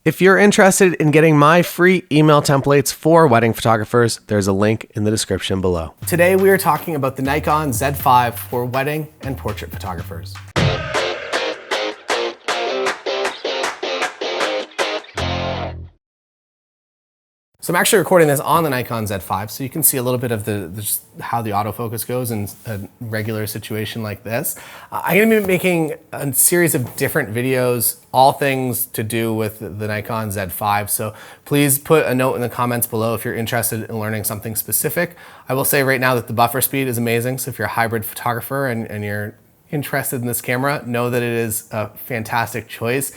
If you're interested in getting my free email templates for wedding photographers, there's a link in the description below. Today we are talking about the Nikon Z5 for wedding and portrait photographers. So I'm actually recording this on the Nikon Z5, so you can see a little bit of just how the autofocus goes in a regular situation like this. I'm going to be making a series of different videos, all things to do with the Nikon Z5. So please put a note in the comments below if you're interested in learning something specific. I will say right now that the buffer speed is amazing. So if you're a hybrid photographer and you're interested in this camera, know that it is a fantastic choice.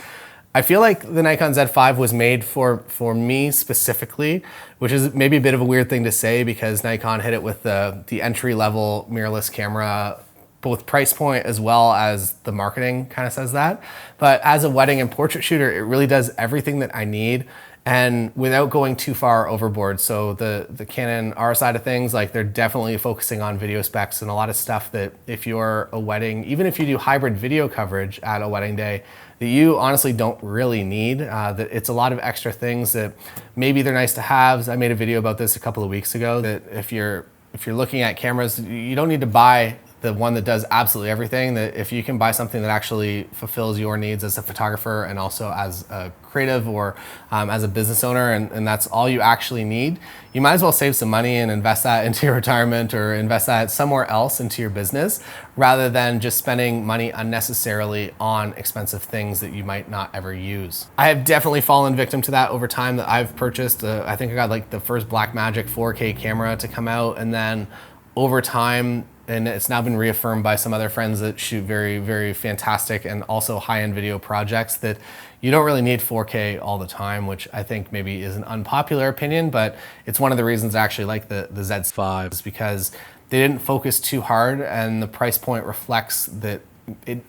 I feel like the Nikon Z5 was made for me specifically, which is maybe a bit of a weird thing to say because Nikon hit it with the entry-level mirrorless camera, both price point as well as the marketing kind of says that. But as a wedding and portrait shooter, it really does everything that I need and without going too far overboard. So the Canon R side of things, like they're definitely focusing on video specs and a lot of stuff that if you're a wedding, even if you do hybrid video coverage at a wedding day, that you honestly don't really need. That it's a lot of extra things that maybe they're nice to have. I made a video about this a couple of weeks ago that if you're looking at cameras, you don't need to buy the one that does absolutely everything. That if you can buy something that actually fulfills your needs as a photographer and also as a creative or as a business owner, and that's all you actually need, you might as well save some money and invest that into your retirement or invest that somewhere else into your business rather than just spending money unnecessarily on expensive things that you might not ever use. I have definitely fallen victim to that over time that I've purchased. I think I got like the first Blackmagic 4K camera to come out, and then over time, and it's now been reaffirmed by some other friends that shoot very, very fantastic and also high-end video projects, that you don't really need 4K all the time, which I think maybe is an unpopular opinion, but it's one of the reasons I actually like the Z5 is because they didn't focus too hard and the price point reflects that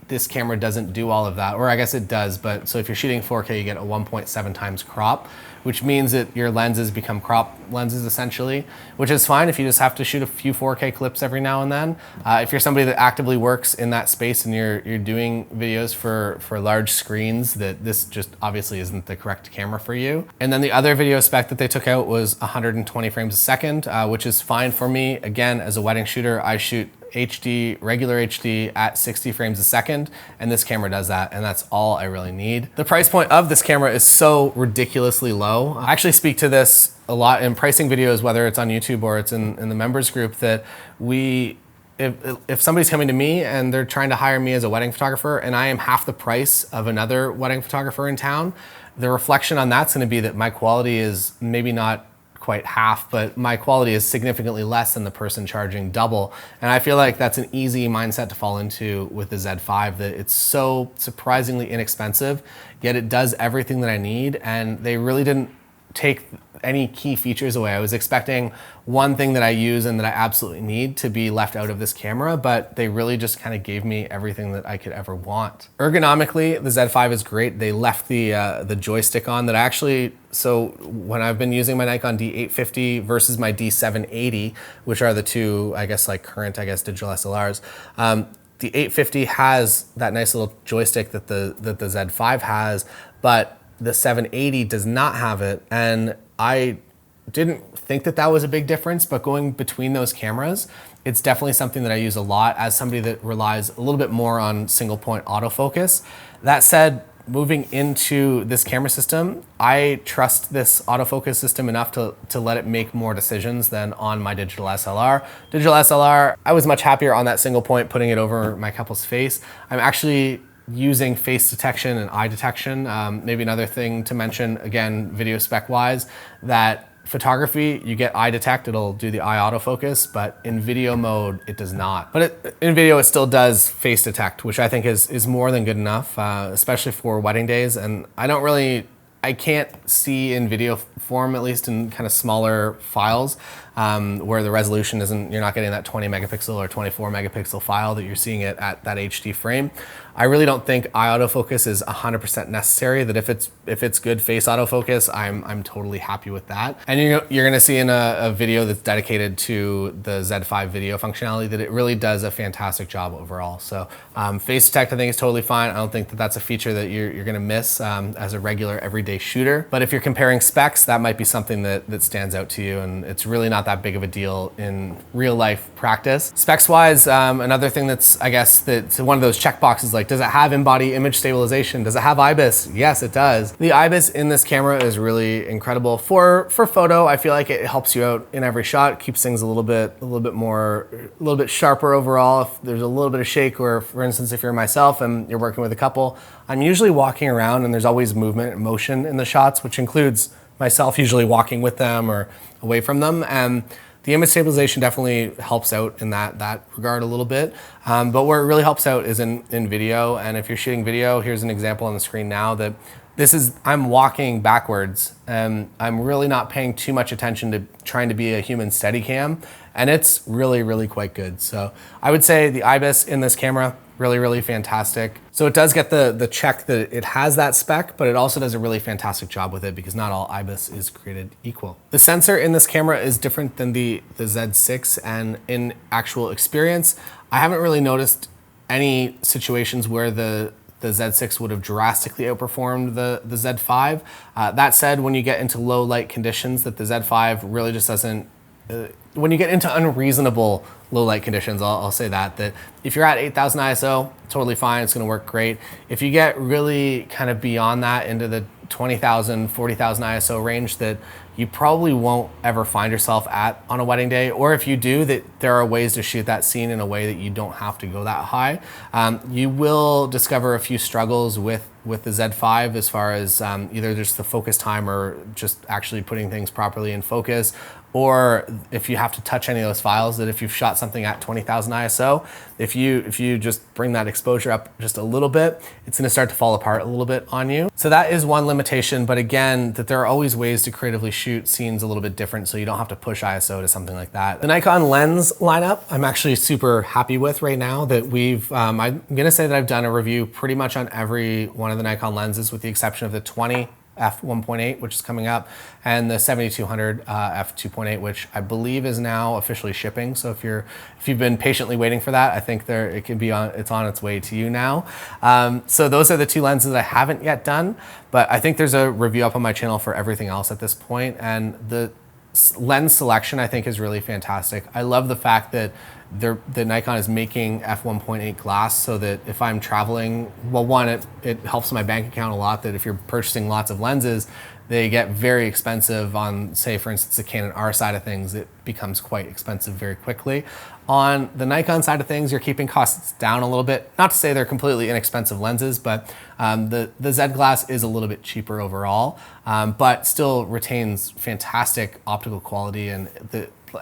this camera doesn't do all of that, or I guess it does, but so if you're shooting 4K, you get a 1.7 times crop, which means that your lenses become crop lenses essentially, which is fine if you just have to shoot a few 4K clips every now and then. If you're somebody that actively works in that space and you're doing videos for large screens, that this just obviously isn't the correct camera for you. And then the other video spec that they took out was 120 frames a second, which is fine for me. Again, as a wedding shooter, I shoot HD, regular HD at 60 frames a second, and this camera does that, and that's all I really need. The price point of this camera is so ridiculously low. I actually speak to this a lot in pricing videos, whether it's on YouTube or it's in the members group, that if somebody's coming to me and they're trying to hire me as a wedding photographer and I am half the price of another wedding photographer in town, the reflection on that's gonna be that my quality is maybe not quite half, but my quality is significantly less than the person charging double. And I feel like that's an easy mindset to fall into with the Z5, that it's so surprisingly inexpensive, yet it does everything that I need. And they really didn't take any key features away. I was expecting one thing that I use and that I absolutely need to be left out of this camera, but they really just kind of gave me everything that I could ever want. Ergonomically, the Z5 is great. They left the joystick on that actually, so when I've been using my Nikon D850 versus my D780, which are the two, I guess, like current, digital SLRs, the 850 has that nice little joystick that the Z5 has, but the 780 does not have it, and I didn't think that was a big difference, but going between those cameras, it's definitely something that I use a lot as somebody that relies a little bit more on single point autofocus. That said, moving into this camera system, I trust this autofocus system enough to let it make more decisions than on my digital SLR. Digital SLR, I was much happier on that single point, putting it over my couple's face. I'm actually using face detection and eye detection. Maybe another thing to mention, again, video spec wise, that photography, you get eye detect, it'll do the eye autofocus, but in video mode, it does not. But in video, it still does face detect, which I think is more than good enough, especially for wedding days. And I can't see in video form, at least in kind of smaller files, where the resolution isn't, you're not getting that 20 megapixel or 24 megapixel file that you're seeing it at that HD frame. I really don't think eye autofocus is 100% necessary, that if it's good face autofocus, I'm totally happy with that. And you're gonna see in a video that's dedicated to the Z5 video functionality that it really does a fantastic job overall. So face detect I think is totally fine. I don't think that that's a feature that you're gonna miss as a regular everyday shooter. But if you're comparing specs, that might be something that stands out to you, and it's really not that big of a deal in real life practice. Specs wise, another thing that's, I guess, that's one of those check boxes, like does it have in-body image stabilization? Does it have IBIS? Yes, it does. The IBIS in this camera is really incredible. For photo, I feel like it helps you out in every shot, keeps things a little bit sharper overall. If there's a little bit of shake, or for instance, if you're myself and you're working with a couple, I'm usually walking around and there's always movement and motion in the shots, which includes myself usually walking with them or away from them. And the image stabilization definitely helps out in that regard a little bit. But where it really helps out is in video. And if you're shooting video, here's an example on the screen now that I'm walking backwards and I'm really not paying too much attention to trying to be a human Steadicam. And it's really quite good. So I would say the IBIS in this camera, really fantastic. So it does get the check that it has that spec, but it also does a really fantastic job with it because not all IBIS is created equal. The sensor in this camera is different than the Z6, and in actual experience, I haven't really noticed any situations where the Z6 would have drastically outperformed the Z5. That said, when you get into low light conditions, that the Z5 really just doesn't, when you get into unreasonable low light conditions, I'll say that if you're at 8,000 ISO, totally fine, it's gonna work great. If you get really kind of beyond that into the 20,000, 40,000 ISO range, that you probably won't ever find yourself at on a wedding day, or if you do, that there are ways to shoot that scene in a way that you don't have to go that high. You will discover a few struggles with the Z5 as far as either just the focus time or just actually putting things properly in focus, or if you have to touch any of those files, that if you've shot something at 20,000 ISO, if you just bring that exposure up just a little bit, it's gonna start to fall apart a little bit on you. So that is one limitation, but again, that there are always ways to creatively shoot scenes a little bit different, so you don't have to push ISO to something like that. The Nikon lens lineup, I'm actually super happy with right now. That I'm gonna say that I've done a review pretty much on every one of the Nikon lenses, with the exception of the 20 f1.8, which is coming up, and the 7200 f2.8, which I believe is now officially shipping. So if you've been patiently waiting for that, I think it's on its way to you now. So those are the two lenses that I haven't yet done, but I think there's a review up on my channel for everything else at this point. And the lens selection I think is really fantastic. I love the fact that the Nikon is making f1.8 glass, so that if I'm traveling, well, one, it helps my bank account a lot, that if you're purchasing lots of lenses, they get very expensive on, say, for instance, the Canon R side of things, it becomes quite expensive very quickly. On the Nikon side of things, you're keeping costs down a little bit. Not to say they're completely inexpensive lenses, but the Z glass is a little bit cheaper overall, but still retains fantastic optical quality, and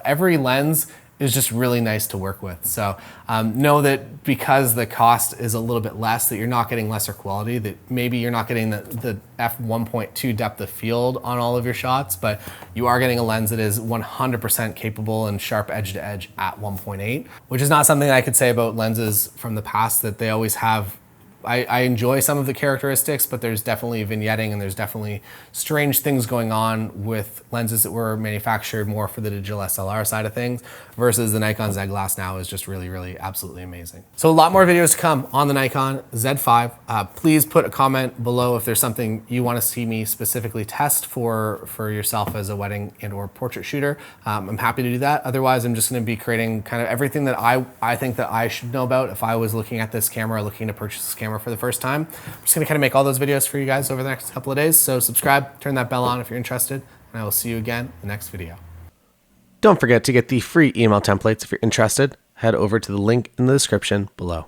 every lens is just really nice to work with. So know that because the cost is a little bit less, that you're not getting lesser quality, that maybe you're not getting the f1.2 depth of field on all of your shots, but you are getting a lens that is 100% capable and sharp edge to edge at 1.8, which is not something I could say about lenses from the past, that they always have. I enjoy some of the characteristics, but there's definitely vignetting and there's definitely strange things going on with lenses that were manufactured more for the digital SLR side of things, versus the Nikon Z glass now is just really absolutely amazing. So a lot more videos to come on the Nikon Z5. Please put a comment below if there's something you want to see me specifically test for yourself as a wedding and or portrait shooter. I'm happy to do that. Otherwise, I'm just going to be creating kind of everything that I think that I should know about if I was looking at this camera, looking to purchase this camera for the first time. I'm just gonna kind of make all those videos for you guys over the next couple of days. So subscribe, turn that bell on if you're interested, and I will see you again in the next video. Don't forget to get the free email templates if you're interested. Head over to the link in the description below.